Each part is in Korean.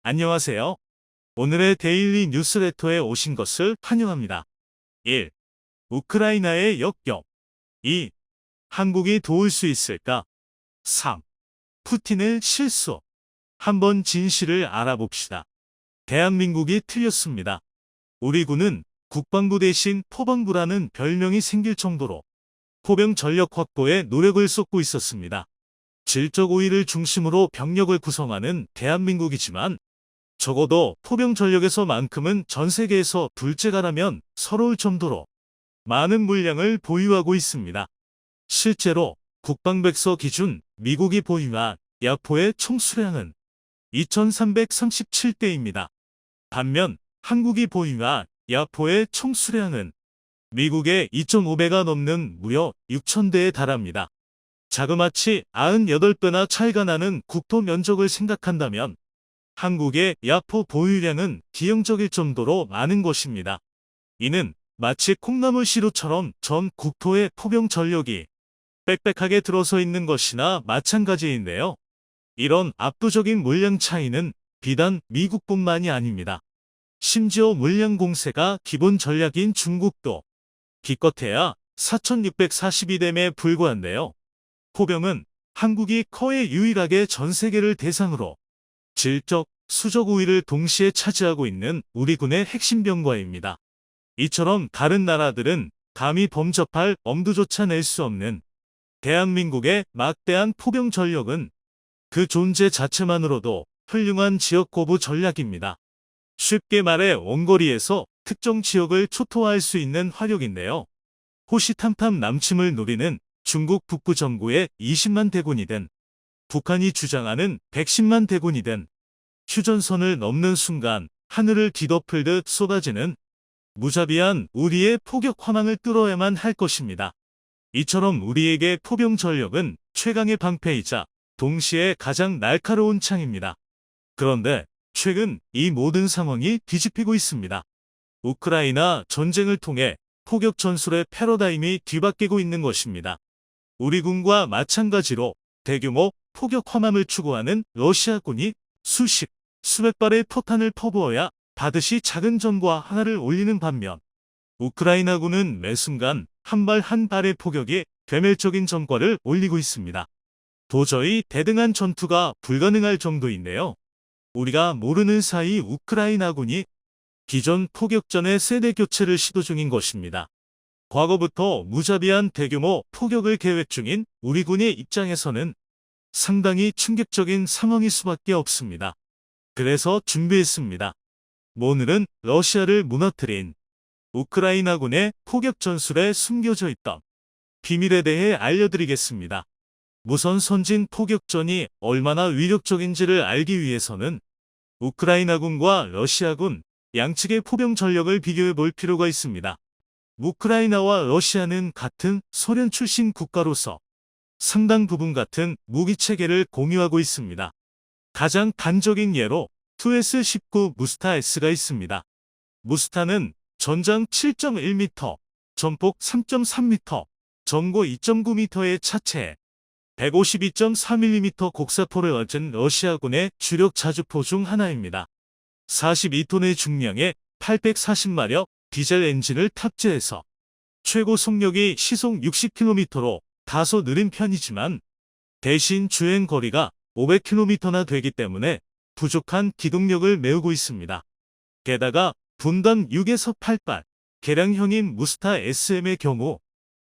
안녕하세요. 오늘의 데일리 뉴스레터에 오신 것을 환영합니다. 1. 우크라이나의 역경. 2. 한국이 도울 수 있을까? 3. 푸틴의 실수. 한번 진실을 알아봅시다. 대한민국이 틀렸습니다. 우리 군은 국방부 대신 포방부라는 별명이 생길 정도로 포병 전력 확보에 노력을 쏟고 있었습니다. 질적 우위를 중심으로 병력을 구성하는 대한민국이지만 적어도 포병 전력에서만큼은 전 세계에서 둘째가라면 서러울 정도로 많은 물량을 보유하고 있습니다. 실제로 국방백서 기준 미국이 보유한 야포의 총 수량은 2337대입니다. 반면 한국이 보유한 야포의 총 수량은 미국의 2.5배가 넘는 무려 6,000대에 달합니다. 자그마치 98배나 차이가 나는 국토 면적을 생각한다면 한국의 야포 보유량은 기형적일 정도로 많은 것입니다. 이는 마치 콩나물 시루처럼 전 국토에 포병 전력이 빽빽하게 들어서 있는 것이나 마찬가지인데요. 이런 압도적인 물량 차이는 비단 미국뿐만이 아닙니다. 심지어 물량 공세가 기본 전략인 중국도 기껏해야 4,642댐에 불과한데요. 포병은 한국이 거의 유일하게 전 세계를 대상으로 질적, 수적 우위를 동시에 차지하고 있는 우리 군의 핵심 병과입니다. 이처럼 다른 나라들은 감히 범접할 엄두조차 낼 수 없는 대한민국의 막대한 포병 전력은 그 존재 자체만으로도 훌륭한 지역 고부 전략입니다. 쉽게 말해 원거리에서 특정 지역을 초토화할 수 있는 화력인데요. 호시탐탐 남침을 노리는 중국 북부 정부의 20만 대군이든 북한이 주장하는 110만 대군이든 휴전선을 넘는 순간 하늘을 뒤덮을듯 쏟아지는 무자비한 우리의 포격 화망을 뚫어야만 할 것입니다. 이처럼 우리에게 포병 전력은 최강의 방패이자 동시에 가장 날카로운 창입니다. 그런데 최근 이 모든 상황이 뒤집히고 있습니다. 우크라이나 전쟁을 통해 포격 전술의 패러다임이 뒤바뀌고 있는 것입니다. 우리 군과 마찬가지로 대규모 포격 화망을 추구하는 러시아군이 수백 발의 포탄을 퍼부어야 받으시 작은 전과 하나를 올리는 반면 우크라이나군은 매 순간 한 발 한 발의 포격이 괴멸적인 전과를 올리고 있습니다. 도저히 대등한 전투가 불가능할 정도인데요. 우리가 모르는 사이 우크라이나군이 기존 포격전의 세대 교체를 시도 중인 것입니다. 과거부터 무자비한 대규모 포격을 계획 중인 우리 군의 입장에서는 상당히 충격적인 상황일 수밖에 없습니다. 그래서 준비했습니다. 오늘은 러시아를 무너뜨린 우크라이나군의 포격 전술에 숨겨져 있던 비밀에 대해 알려드리겠습니다. 무선 선진 포격전이 얼마나 위력적인지를 알기 위해서는 우크라이나군과 러시아군 양측의 포병 전력을 비교해 볼 필요가 있습니다. 우크라이나와 러시아는 같은 소련 출신 국가로서 상당 부분 같은 무기 체계를 공유하고 있습니다. 가장 단적인 예로 2S-19 무스타 S가 있습니다. 무스타는 전장 7.1m, 전폭 3.3m, 전고 2.9m의 차체에 152.4mm 곡사포를 얹은 러시아군의 주력 자주포 중 하나입니다. 42톤의 중량에 840마력 디젤 엔진을 탑재해서 최고 속력이 시속 60km로 다소 느린 편이지만 대신 주행 거리가 500km나 되기 때문에 부족한 기동력을 메우고 있습니다. 게다가 분당 6에서 8발, 개량형인 무스타 SM의 경우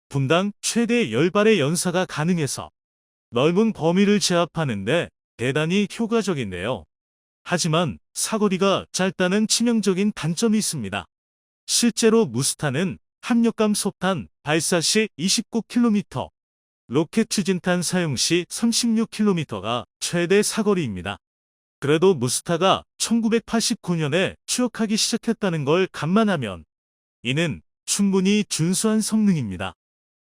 분당 최대 10발의 연사가 가능해서 넓은 범위를 제압하는데 대단히 효과적인데요. 하지만 사거리가 짧다는 치명적인 단점이 있습니다. 실제로 무스타는 합력감 속탄 발사 시 29km, 로켓 추진탄 사용 시 36km가 최대 사거리입니다. 그래도 무스타가 1989년에 추역하기 시작했다는 걸 감안하면 이는 충분히 준수한 성능입니다.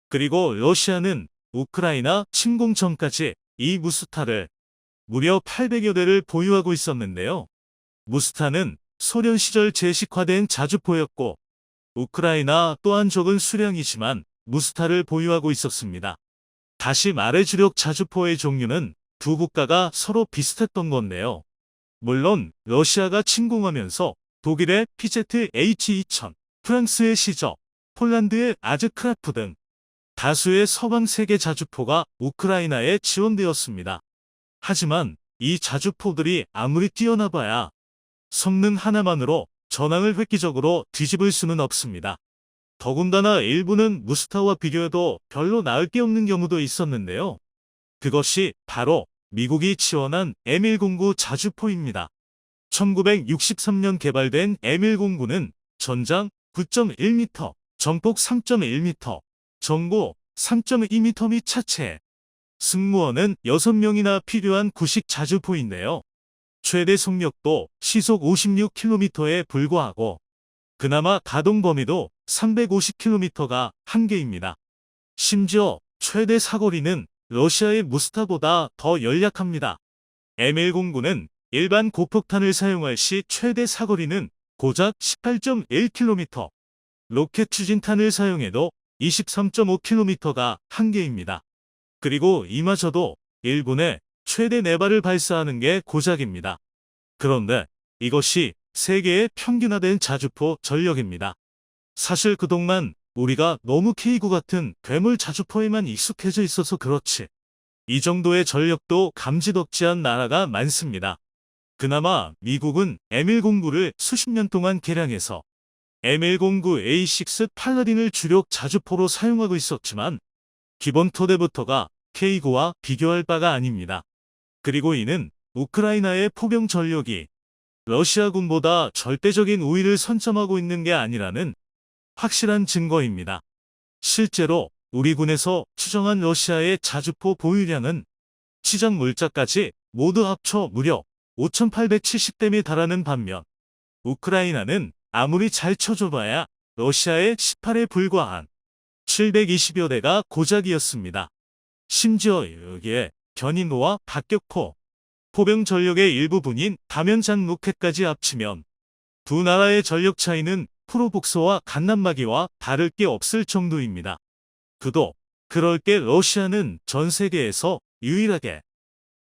그리고 러시아는 우크라이나 침공 전까지 이 무스타를 무려 800여 대를 보유하고 있었는데요. 무스타는 소련 시절 제식화된 자주포였고 우크라이나 또한 적은 수량이지만 무스타를 보유하고 있었습니다. 다시 말해 주력 자주포의 종류는 두 국가가 서로 비슷했던 건데요. 물론 러시아가 침공하면서 독일의 PZH-2000, 프랑스의 시저, 폴란드의 아즈크라프 등 다수의 서방 세계 자주포가 우크라이나에 지원되었습니다. 하지만 이 자주포들이 아무리 뛰어나봐야 성능 하나만으로 전황을 획기적으로 뒤집을 수는 없습니다. 더군다나 일부는 무스타와 비교해도 별로 나을 게 없는 경우도 있었는데요. 그것이 바로 미국이 지원한 M109 자주포입니다. 1963년 개발된 M109는 전장 9.1m, 전폭 3.1m, 전고 3.2m 및 차체, 승무원은 6명이나 필요한 구식 자주포인데요. 최대 속력도 시속 56km에 불과하고 그나마 가동 범위도 350km가 한계입니다. 심지어 최대 사거리는 러시아의 무스타보다 더 연약합니다. M109는 일반 고폭탄을 사용할 시 최대 사거리는 고작 18.1km, 로켓 추진탄을 사용해도 23.5km가 한계입니다. 그리고 이마저도 일본에 최대 4발을 발사하는 게 고작입니다. 그런데 이것이 세계의 평균화된 자주포 전력입니다. 사실 그동안 우리가 너무 K9 같은 괴물 자주포에만 익숙해져 있어서 그렇지 이 정도의 전력도 감지덕지한 나라가 많습니다. 그나마 미국은 M109를 수십 년 동안 개량해서 M109A6 팔라딘을 주력 자주포로 사용하고 있었지만 기본 토대부터가 K9와 비교할 바가 아닙니다. 그리고 이는 우크라이나의 포병 전력이 러시아군보다 절대적인 우위를 선점하고 있는 게 아니라는 확실한 증거입니다. 실제로 우리 군에서 추정한 러시아의 자주포 보유량은 치장 물자까지 모두 합쳐 무려 5,870댐에 달하는 반면 우크라이나는 아무리 잘 쳐줘봐야 러시아의 18에 불과한 720여 대가 고작이었습니다. 심지어 여기에 견인호와 박격포, 포병 전력의 일부분인 다면장 로켓까지 합치면 두 나라의 전력 차이는 프로복서와 갓난마기와 다를 게 없을 정도입니다. 그도 그럴 게 러시아는 전 세계에서 유일하게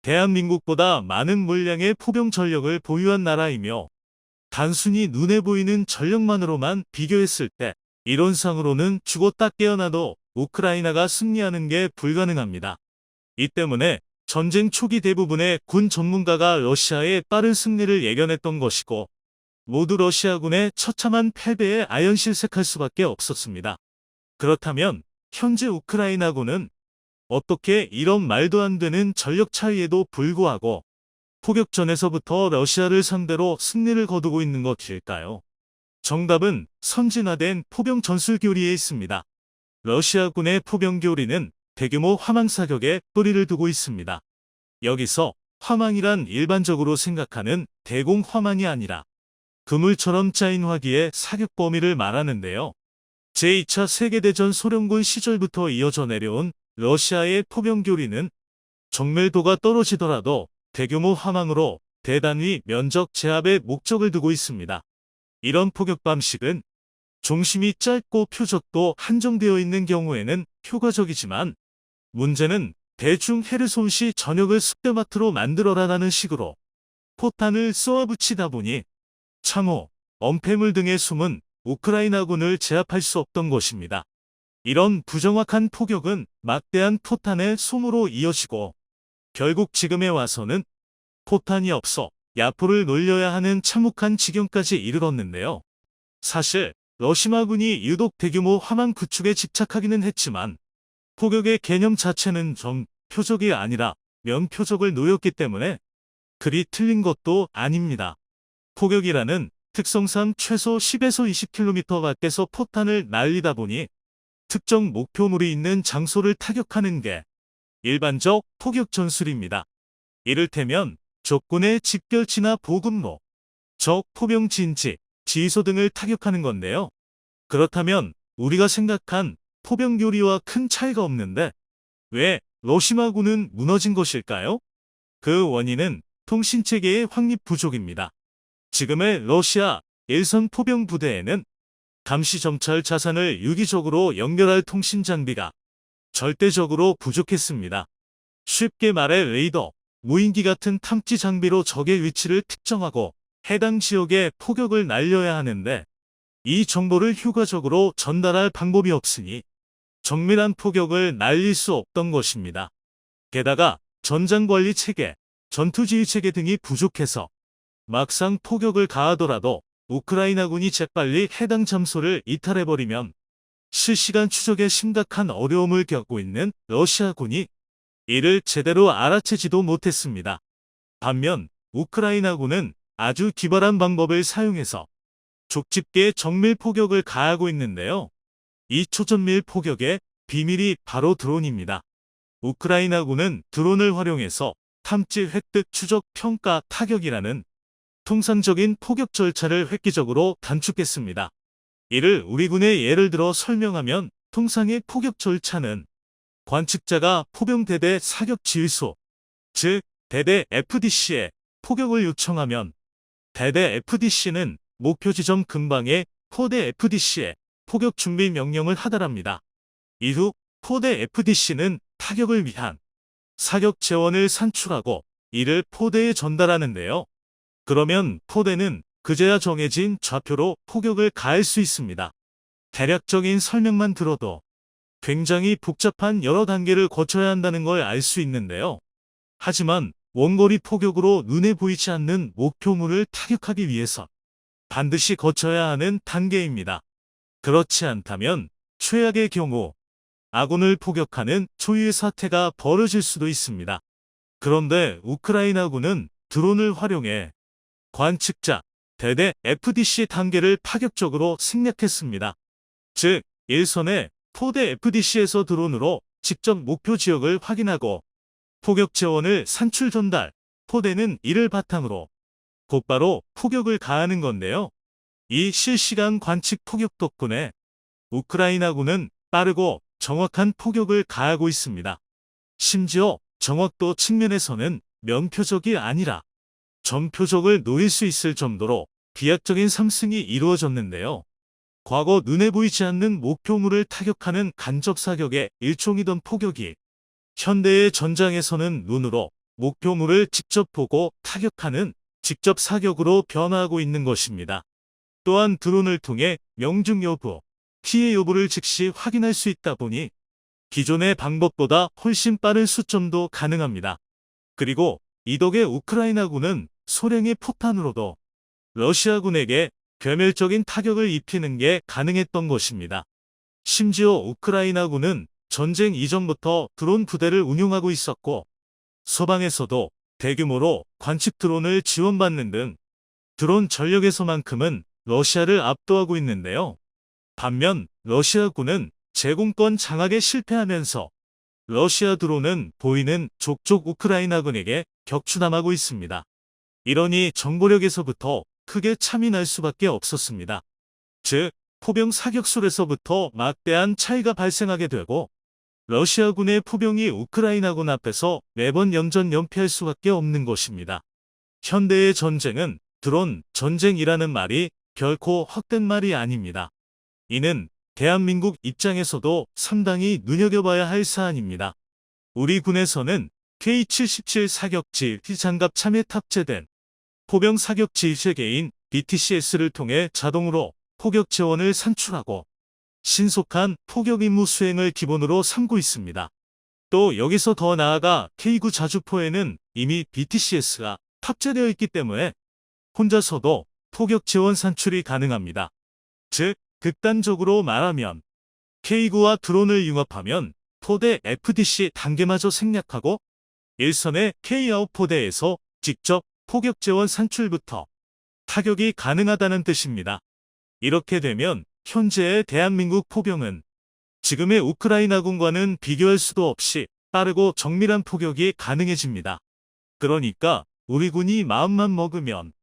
대한민국보다 많은 물량의 포병 전력을 보유한 나라이며 단순히 눈에 보이는 전력만으로만 비교했을 때 이론상으로는 죽었다 깨어나도 우크라이나가 승리하는 게 불가능합니다. 이 때문에 전쟁 초기 대부분의 군 전문가가 러시아의 빠른 승리를 예견했던 것이고 모두 러시아군의 처참한 패배에 아연실색할 수밖에 없었습니다. 그렇다면 현재 우크라이나군은 어떻게 이런 말도 안 되는 전력 차이에도 불구하고 포격전에서부터 러시아를 상대로 승리를 거두고 있는 것일까요? 정답은 선진화된 포병 전술 교리에 있습니다. 러시아군의 포병 교리는 대규모 화망 사격에 뿌리를 두고 있습니다. 여기서 화망이란 일반적으로 생각하는 대공 화망이 아니라 그물처럼 짜인 화기의 사격 범위를 말하는데요. 제2차 세계대전 소련군 시절부터 이어져 내려온 러시아의 포병 교리는 정밀도가 떨어지더라도 대규모 화망으로 대단위 면적 제압의 목적을 두고 있습니다. 이런 포격 방식은 중심이 짧고 표적도 한정되어 있는 경우에는 효과적이지만 문제는 대충 헤르손 시 전역을 쑥대마트로 만들어라라는 식으로 포탄을 쏘아붙이다 보니 참호, 엄폐물 등의 숨은 우크라이나군을 제압할 수 없던 것입니다. 이런 부정확한 포격은 막대한 포탄의 솜으로 이어지고 결국 지금에 와서는 포탄이 없어 야포를 놀려야 하는 참혹한 지경까지 이르렀는데요. 사실 러시아군이 유독 대규모 화망 구축에 집착하기는 했지만 포격의 개념 자체는 좀 표적이 아니라 면표적을 놓였기 때문에 그리 틀린 것도 아닙니다. 포격이라는 특성상 최소 10에서 20km 밖에서 포탄을 날리다 보니 특정 목표물이 있는 장소를 타격하는 게 일반적 포격 전술입니다. 이를테면 적군의 집결지나 보급로, 적 포병 진지, 지휘소 등을 타격하는 건데요. 그렇다면 우리가 생각한 포병 교리와 큰 차이가 없는데 왜 러시아군은 무너진 것일까요? 그 원인은 통신체계의 확립 부족입니다. 지금의 러시아 일선 포병 부대에는 감시 정찰 자산을 유기적으로 연결할 통신 장비가 절대적으로 부족했습니다. 쉽게 말해 레이더, 무인기 같은 탐지 장비로 적의 위치를 특정하고 해당 지역에 포격을 날려야 하는데 이 정보를 효과적으로 전달할 방법이 없으니 정밀한 포격을 날릴 수 없던 것입니다. 게다가 전장관리 체계, 전투지휘 체계 등이 부족해서 막상 포격을 가하더라도 우크라이나군이 재빨리 해당 장소를 이탈해버리면 실시간 추적에 심각한 어려움을 겪고 있는 러시아군이 이를 제대로 알아채지도 못했습니다. 반면 우크라이나군은 아주 기발한 방법을 사용해서 족집게 정밀 포격을 가하고 있는데요. 이 초전밀 포격의 비밀이 바로 드론입니다. 우크라이나군은 드론을 활용해서 탐지, 획득, 추적, 평가, 타격이라는 통상적인 포격 절차를 획기적으로 단축했습니다. 이를 우리 군의 예를 들어 설명하면 통상의 포격 절차는 관측자가 포병대대 사격지휘소, 즉 대대 FDC에 포격을 요청하면 대대 FDC는 목표 지점 근방에 포대 FDC에 포격 준비 명령을 하달합니다. 이후 포대 FDC는 타격을 위한 사격 재원을 산출하고 이를 포대에 전달하는데요. 그러면 포대는 그제야 정해진 좌표로 포격을 가할 수 있습니다. 대략적인 설명만 들어도 굉장히 복잡한 여러 단계를 거쳐야 한다는 걸 알 수 있는데요. 하지만 원거리 포격으로 눈에 보이지 않는 목표물을 타격하기 위해서 반드시 거쳐야 하는 단계입니다. 그렇지 않다면 최악의 경우 아군을 포격하는 초유의 사태가 벌어질 수도 있습니다. 그런데 우크라이나군은 드론을 활용해 관측자, 대대 FDC 단계를 파격적으로 생략했습니다. 즉, 일선에 포대 FDC에서 드론으로 직접 목표 지역을 확인하고 포격 재원을 산출 전달, 포대는 이를 바탕으로 곧바로 포격을 가하는 건데요. 이 실시간 관측 포격 덕분에 우크라이나군은 빠르고 정확한 포격을 가하고 있습니다. 심지어 정확도 측면에서는 면표적이 아니라 전표적을 노릴 수 있을 정도로 비약적인 상승이 이루어졌는데요. 과거 눈에 보이지 않는 목표물을 타격하는 간접 사격의 일종이던 포격이 현대의 전장에서는 눈으로 목표물을 직접 보고 타격하는 직접 사격으로 변화하고 있는 것입니다. 또한 드론을 통해 명중 여부, 피해 여부를 즉시 확인할 수 있다 보니 기존의 방법보다 훨씬 빠른 수점도 가능합니다. 그리고 이 덕에 우크라이나군은 소량의 포탄으로도 러시아군에게 괴멸적인 타격을 입히는 게 가능했던 것입니다. 심지어 우크라이나군은 전쟁 이전부터 드론 부대를 운용하고 있었고 서방에서도 대규모로 관측 드론을 지원받는 등 드론 전력에서만큼은 러시아를 압도하고 있는데요. 반면 러시아군은 제공권 장악에 실패하면서 러시아 드론은 보이는 족족 우크라이나군에게 격추당하고 있습니다. 이러니 정보력에서부터 크게 참이 날 수밖에 없었습니다. 즉, 포병 사격술에서부터 막대한 차이가 발생하게 되고 러시아군의 포병이 우크라이나군 앞에서 매번 연전연패할 수밖에 없는 것입니다. 현대의 전쟁은 드론 전쟁이라는 말이 결코 헛된 말이 아닙니다. 이는 대한민국 입장에서도 상당히 눈여겨봐야 할 사안입니다. 우리 군에서는 K-77 사격지 장갑 참에 탑재된 포병 사격지 체계인 BTCS를 통해 자동으로 포격 재원을 산출하고 신속한 포격 임무 수행을 기본으로 삼고 있습니다. 또 여기서 더 나아가 K9 자주포에는 이미 BTCS가 탑재되어 있기 때문에 혼자서도 포격 재원 산출이 가능합니다. 즉, 극단적으로 말하면 K9와 드론을 융합하면 포대 FDC 단계마저 생략하고 일선의 K9 포대에서 직접 포격 재원 산출부터 타격이 가능하다는 뜻입니다. 이렇게 되면 현재의 대한민국 포병은 지금의 우크라이나군과는 비교할 수도 없이 빠르고 정밀한 포격이 가능해집니다. 그러니까 우리 군이 마음만 먹으면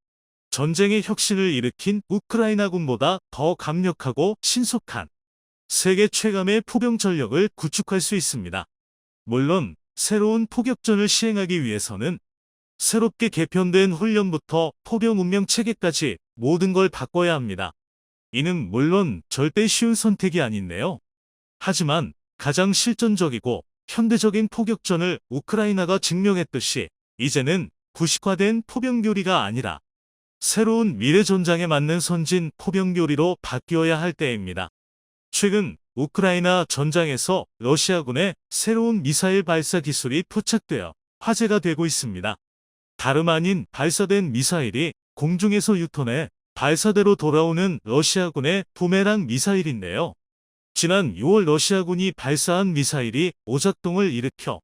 전쟁의 혁신을 일으킨 우크라이나군보다 더 강력하고 신속한 세계 최강의 포병 전력을 구축할 수 있습니다. 물론 새로운 포격전을 시행하기 위해서는 새롭게 개편된 훈련부터 포병 운명 체계까지 모든 걸 바꿔야 합니다. 이는 물론 절대 쉬운 선택이 아닌데요. 하지만 가장 실전적이고 현대적인 포격전을 우크라이나가 증명했듯이 이제는 구식화된 포병교리가 아니라 새로운 미래 전장에 맞는 선진 포병교리로 바뀌어야 할 때입니다. 최근 우크라이나 전장에서 러시아군의 새로운 미사일 발사 기술이 포착되어 화제가 되고 있습니다. 다름 아닌 발사된 미사일이 공중에서 유턴해 발사대로 돌아오는 러시아군의 부메랑 미사일인데요. 지난 6월 러시아군이 발사한 미사일이 오작동을 일으켜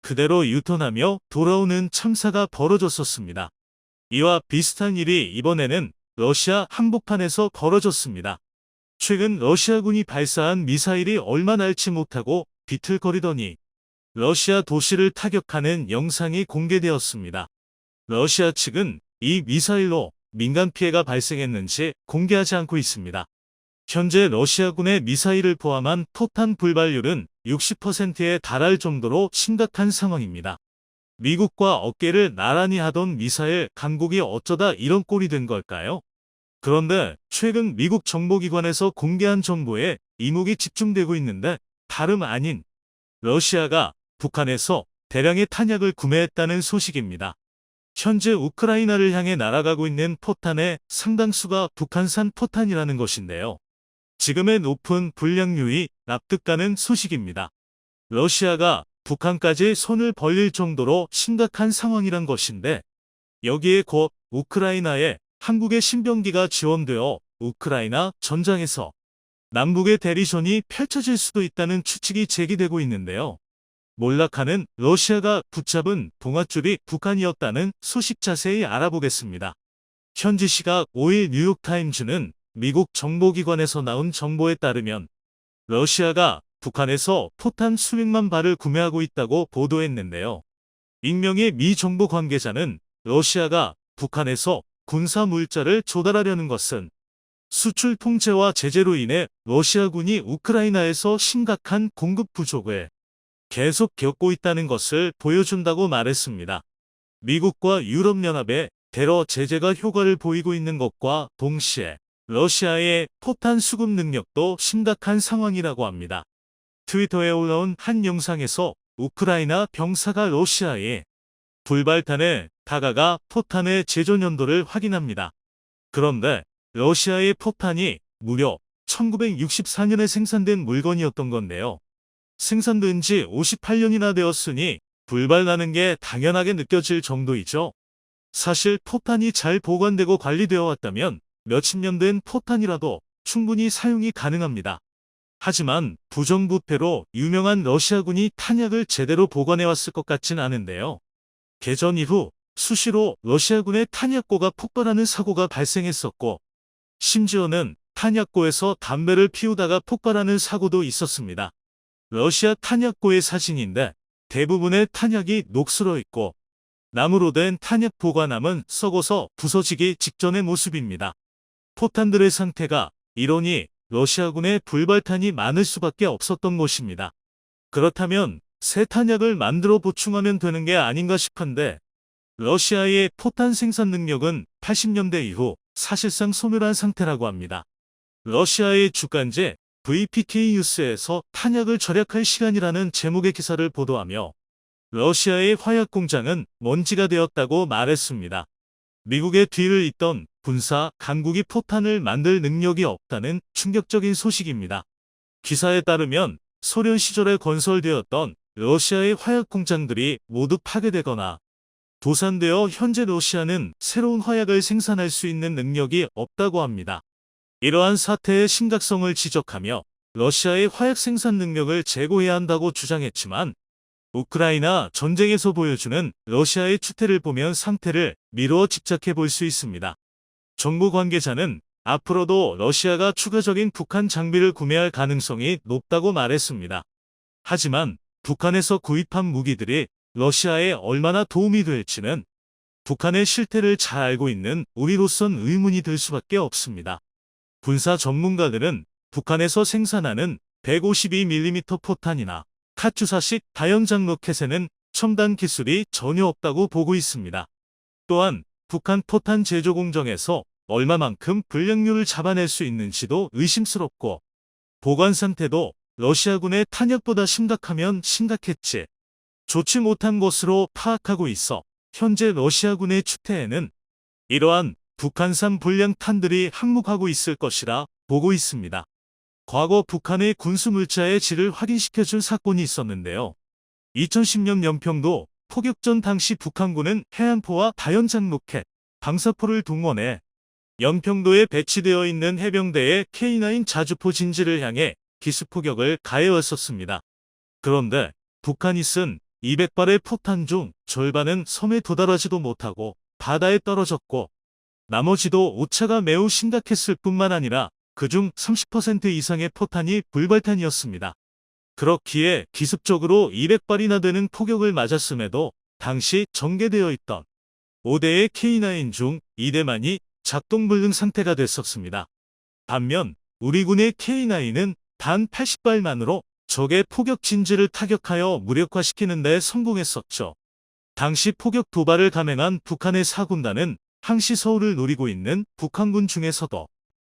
그대로 유턴하며 돌아오는 참사가 벌어졌었습니다. 이와 비슷한 일이 이번에는 러시아 한복판에서 벌어졌습니다. 최근 러시아군이 발사한 미사일이 얼마 날지 못하고 비틀거리더니 러시아 도시를 타격하는 영상이 공개되었습니다. 러시아 측은 이 미사일로 민간 피해가 발생했는지 공개하지 않고 있습니다. 현재 러시아군의 미사일을 포함한 포탄 불발률은 60%에 달할 정도로 심각한 상황입니다. 미국과 어깨를 나란히 하던 미사일 강국이 어쩌다 이런 꼴이 된 걸까요? 그런데 최근 미국 정보기관에서 공개한 정보에 이목이 집중되고 있는데 다름 아닌 러시아가 북한에서 대량의 탄약을 구매했다는 소식입니다. 현재 우크라이나를 향해 날아가고 있는 포탄의 상당수가 북한산 포탄이라는 것인데요. 지금의 높은 불량률이 납득가는 소식입니다. 러시아가 북한까지 손을 벌릴 정도로 심각한 상황이란 것인데 여기에 곧 우크라이나에 한국의 신병기가 지원되어 우크라이나 전장에서 남북의 대리전이 펼쳐질 수도 있다는 추측이 제기되고 있는데요. 몰락하는 러시아가 붙잡은 동아줄이 북한이었다는 소식 자세히 알아보겠습니다. 현지 시각 5일 뉴욕타임즈는 미국 정보기관에서 나온 정보에 따르면 러시아가 북한에서 포탄 수백만 발을 구매하고 있다고 보도했는데요. 익명의 미 정보 관계자는 러시아가 북한에서 군사 물자를 조달하려는 것은 수출 통제와 제재로 인해 러시아군이 우크라이나에서 심각한 공급 부족을 계속 겪고 있다는 것을 보여준다고 말했습니다. 미국과 유럽연합의 테러 제재가 효과를 보이고 있는 것과 동시에 러시아의 포탄 수급 능력도 심각한 상황이라고 합니다. 트위터에 올라온 한 영상에서 우크라이나 병사가 러시아에 불발탄에 다가가 포탄의 제조 연도를 확인합니다. 그런데 러시아의 포탄이 무려 1964년에 생산된 물건이었던 건데요. 생산된 지 58년이나 되었으니 불발나는 게 당연하게 느껴질 정도이죠. 사실 포탄이 잘 보관되고 관리되어 왔다면 몇십 년 된 포탄이라도 충분히 사용이 가능합니다. 하지만 부정부패로 유명한 러시아군이 탄약을 제대로 보관해왔을 것 같진 않은데요. 개전 이후 수시로 러시아군의 탄약고가 폭발하는 사고가 발생했었고 심지어는 탄약고에서 담배를 피우다가 폭발하는 사고도 있었습니다. 러시아 탄약고의 사진인데 대부분의 탄약이 녹슬어 있고 나무로 된 탄약 보관함은 썩어서 부서지기 직전의 모습입니다. 포탄들의 상태가 이러니 러시아군의 불발탄이 많을 수밖에 없었던 것입니다. 그렇다면 새 탄약을 만들어 보충하면 되는 게 아닌가 싶은데 러시아의 포탄 생산 능력은 80년대 이후 사실상 소멸한 상태라고 합니다. 러시아의 주간지 VPK 뉴스에서 탄약을 절약할 시간이라는 제목의 기사를 보도하며 러시아의 화약 공장은 먼지가 되었다고 말했습니다. 미국의 뒤를 잇던 군사 강국이 포탄을 만들 능력이 없다는 충격적인 소식입니다. 기사에 따르면 소련 시절에 건설되었던 러시아의 화약 공장들이 모두 파괴되거나 도산되어 현재 러시아는 새로운 화약을 생산할 수 있는 능력이 없다고 합니다. 이러한 사태의 심각성을 지적하며 러시아의 화약 생산 능력을 제고해야 한다고 주장했지만 우크라이나 전쟁에서 보여주는 러시아의 추태를 보면 상태를 미루어 짐작해 볼 수 있습니다. 정부 관계자는 앞으로도 러시아가 추가적인 북한 장비를 구매할 가능성이 높다고 말했습니다. 하지만 북한에서 구입한 무기들이 러시아에 얼마나 도움이 될지는 북한의 실태를 잘 알고 있는 우리로선 의문이 들 수밖에 없습니다. 군사 전문가들은 북한에서 생산하는 152mm 포탄이나 카투사식 다연장 로켓에는 첨단 기술이 전혀 없다고 보고 있습니다. 또한 북한 포탄 제조 공정에서 얼마만큼 불량률을 잡아낼 수 있는지도 의심스럽고 보관 상태도 러시아군의 탄약보다 심각하면 심각했지 좋지 못한 것으로 파악하고 있어 현재 러시아군의 추태에는 이러한 북한산 불량탄들이 항복하고 있을 것이라 보고 있습니다. 과거 북한의 군수물자의 질을 확인시켜준 사건이 있었는데요. 2010년 연평도 포격전 당시 북한군은 해안포와 다연장 로켓, 방사포를 동원해 연평도에 배치되어 있는 해병대의 K9 자주포 진지를 향해 기습포격을 가해왔었습니다. 그런데 북한이 쓴 200발의 포탄 중 절반은 섬에 도달하지도 못하고 바다에 떨어졌고 나머지도 오차가 매우 심각했을 뿐만 아니라 그중 30% 이상의 포탄이 불발탄이었습니다. 그렇기에 기습적으로 200발이나 되는 포격을 맞았음에도 당시 전개되어 있던 5대의 K9 중 2대만이 작동불능 상태가 됐었습니다. 반면 우리 군의 K9은 단 80발만으로 적의 포격 진지를 타격하여 무력화시키는 데 성공했었죠. 당시 포격 도발을 감행한 북한의 4군단은 항시 서울을 노리고 있는 북한군 중에서도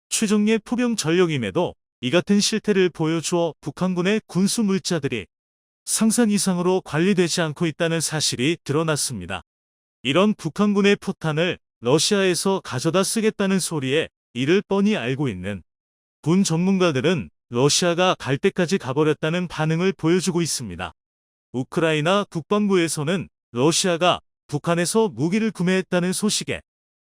최정예 포병 전력임에도 이 같은 실태를 보여주어 북한군의 군수 물자들이 상상 이상으로 관리되지 않고 있다는 사실이 드러났습니다. 이런 북한군의 포탄을 러시아에서 가져다 쓰겠다는 소리에 이를 뻔히 알고 있는 군 전문가들은 러시아가 갈 때까지 가버렸다는 반응을 보여주고 있습니다. 우크라이나 국방부에서는 러시아가 북한에서 무기를 구매했다는 소식에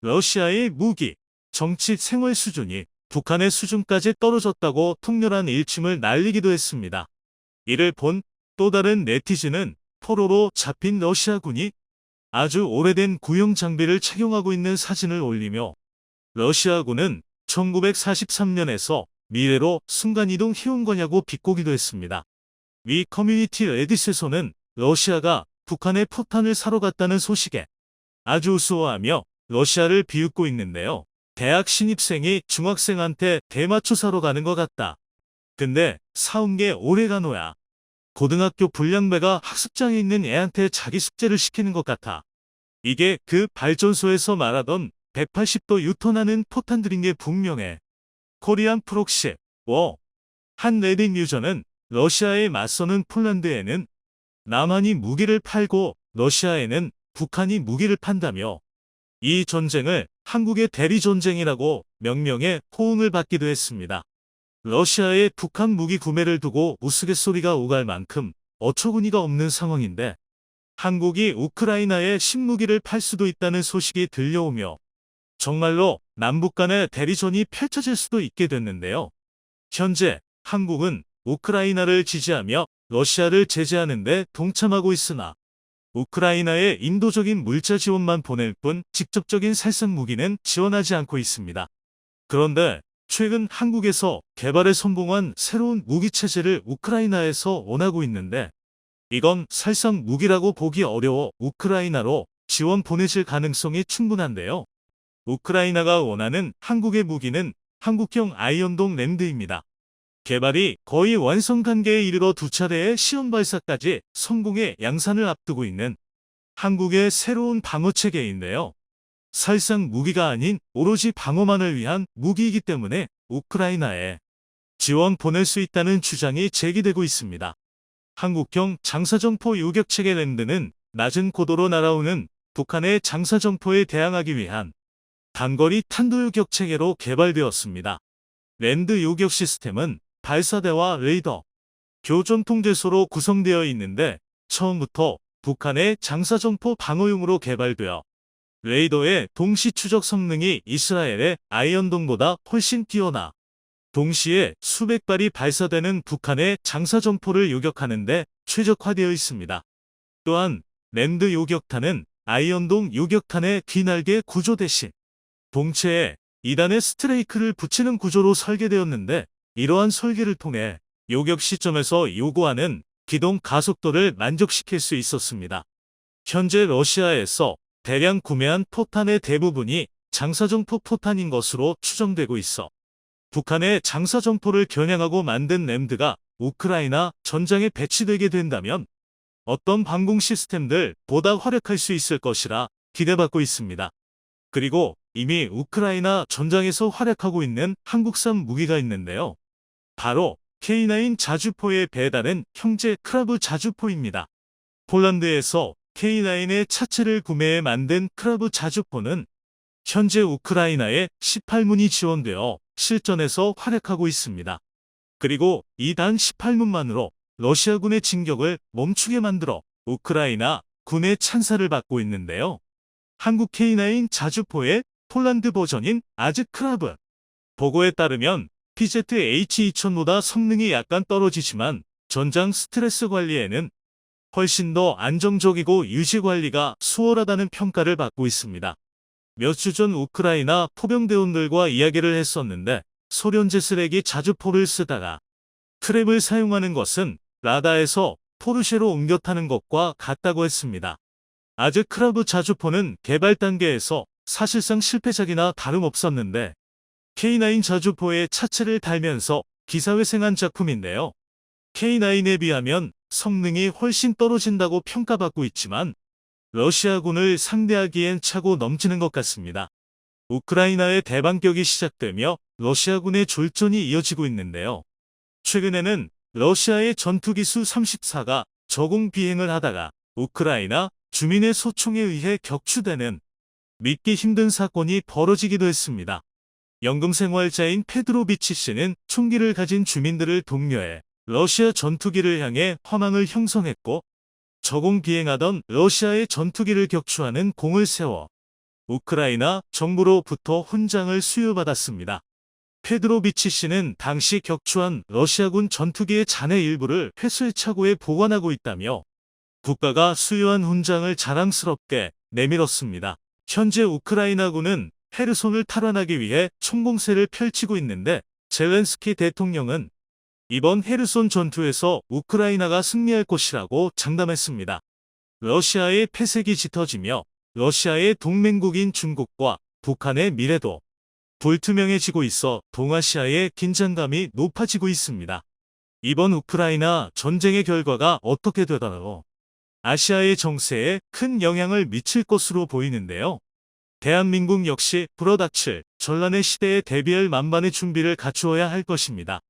러시아의 무기, 정치, 생활 수준이 북한의 수준까지 떨어졌다고 통렬한 일침을 날리기도 했습니다. 이를 본 또 다른 네티즌은 포로로 잡힌 러시아군이 아주 오래된 구형 장비를 착용하고 있는 사진을 올리며 러시아군은 1943년에서 미래로 순간이동 해온 거냐고 비꼬기도 했습니다. 위 커뮤니티 레딧에서는 러시아가 북한의 포탄을 사러 갔다는 소식에 아주 우스워하며 러시아를 비웃고 있는데요. 대학 신입생이 중학생한테 대마초 사러 가는 것 같다. 근데 사온 게 오레가노야. 고등학교 불량배가 학습장에 있는 애한테 자기 숙제를 시키는 것 같아. 이게 그 발전소에서 말하던 180도 유턴하는 포탄들인 게 분명해. 코리안 프록시 한 레딧 유저는 러시아에 맞서는 폴란드에는 남한이 무기를 팔고 러시아에는 북한이 무기를 판다며 이 전쟁을 한국의 대리전쟁이라고 명명해 호응을 받기도 했습니다. 러시아의 북한 무기 구매를 두고 우스갯소리가 오갈 만큼 어처구니가 없는 상황인데 한국이 우크라이나에 신무기를 팔 수도 있다는 소식이 들려오며 정말로 남북 간의 대리전이 펼쳐질 수도 있게 됐는데요. 현재 한국은 우크라이나를 지지하며 러시아를 제재하는 데 동참하고 있으나 우크라이나에 인도적인 물자 지원만 보낼 뿐 직접적인 살상 무기는 지원하지 않고 있습니다. 그런데 최근 한국에서 개발에 성공한 새로운 무기 체제를 우크라이나에서 원하고 있는데 이건 살상 무기라고 보기 어려워 우크라이나로 지원 보내질 가능성이 충분한데요. 우크라이나가 원하는 한국의 무기는 한국형 아이언돔 램드입니다. 개발이 거의 완성 단계에 이르러 2차례의 시험 발사까지 성공해 양산을 앞두고 있는 한국의 새로운 방어 체계인데요. 살상 무기가 아닌 오로지 방어만을 위한 무기이기 때문에 우크라이나에 지원 보낼 수 있다는 주장이 제기되고 있습니다. 한국형 장사정포 요격체계 램드는 낮은 고도로 날아오는 북한의 장사정포에 대항하기 위한 단거리 탄도요격 체계로 개발되었습니다. 램드 요격 시스템은 발사대와 레이더, 교전 통제소로 구성되어 있는데 처음부터 북한의 장사정포 방어용으로 개발되어 레이더의 동시 추적 성능이 이스라엘의 아이언돔보다 훨씬 뛰어나 동시에 수백 발이 발사되는 북한의 장사정포를 요격하는 데 최적화되어 있습니다. 또한 램드 요격탄은 아이언돔 요격탄의 귀날개 구조 대신 동체에 2단의 스트레이크를 붙이는 구조로 설계되었는데 이러한 설계를 통해 요격 시점에서 요구하는 기동 가속도를 만족시킬 수 있었습니다. 현재 러시아에서 대량 구매한 포탄의 대부분이 장사정포 포탄인 것으로 추정되고 있어 북한의 장사정포를 겨냥하고 만든 램드가 우크라이나 전장에 배치되게 된다면 어떤 방공 시스템들 보다 활약할 수 있을 것이라 기대받고 있습니다. 그리고 이미 우크라이나 전장에서 활약하고 있는 한국산 무기가 있는데요. 바로 K9 자주포의 배달은 형제 크라브 자주포입니다. 폴란드에서 K9의 차체를 구매해 만든 크라브 자주포는 현재 우크라이나에 18문이 지원되어 실전에서 활약하고 있습니다. 그리고 이 단 18문만으로 러시아군의 진격을 멈추게 만들어 우크라이나 군의 찬사를 받고 있는데요. 한국 K9 자주포의 폴란드 버전인 아즈 크라브. 보고에 따르면 PZH-2000보다 성능이 약간 떨어지지만 전장 스트레스 관리에는 훨씬 더 안정적이고 유지 관리가 수월하다는 평가를 받고 있습니다. 몇 주 전 우크라이나 포병대원들과 이야기를 했었는데 소련제 쓰레기 자주포를 쓰다가 트랩을 사용하는 것은 라다에서 포르쉐로 옮겨 타는 것과 같다고 했습니다. 아즈 크라브 자주포는 개발 단계에서 사실상 실패작이나 다름없었는데 K9 자주포의 차체를 달면서 기사회생한 작품인데요. K9에 비하면 성능이 훨씬 떨어진다고 평가받고 있지만 러시아군을 상대하기엔 차고 넘치는 것 같습니다. 우크라이나의 대반격이 시작되며 러시아군의 졸전이 이어지고 있는데요. 최근에는 러시아의 전투기 수-34가 저공 비행을 하다가 우크라이나 주민의 소총에 의해 격추되는 믿기 힘든 사건이 벌어지기도 했습니다. 연금생활자인 페드로비치 씨는 총기를 가진 주민들을 독려해 러시아 전투기를 향해 화망을 형성했고 저공 비행하던 러시아의 전투기를 격추하는 공을 세워 우크라이나 정부로부터 훈장을 수여받았습니다. 페드로비치 씨는 당시 격추한 러시아군 전투기의 잔해 일부를 회수의 차고에 보관하고 있다며 국가가 수여한 훈장을 자랑스럽게 내밀었습니다. 현재 우크라이나군은 헤르손을 탈환하기 위해 총공세를 펼치고 있는데 젤렌스키 대통령은 이번 헤르손 전투에서 우크라이나가 승리할 것이라고 장담했습니다. 러시아의 패색이 짙어지며 러시아의 동맹국인 중국과 북한의 미래도 불투명해지고 있어 동아시아의 긴장감이 높아지고 있습니다. 이번 우크라이나 전쟁의 결과가 어떻게 되더라도 아시아의 정세에 큰 영향을 미칠 것으로 보이는데요. 대한민국 역시 불어닥칠 전란의 시대에 대비할 만반의 준비를 갖추어야 할 것입니다.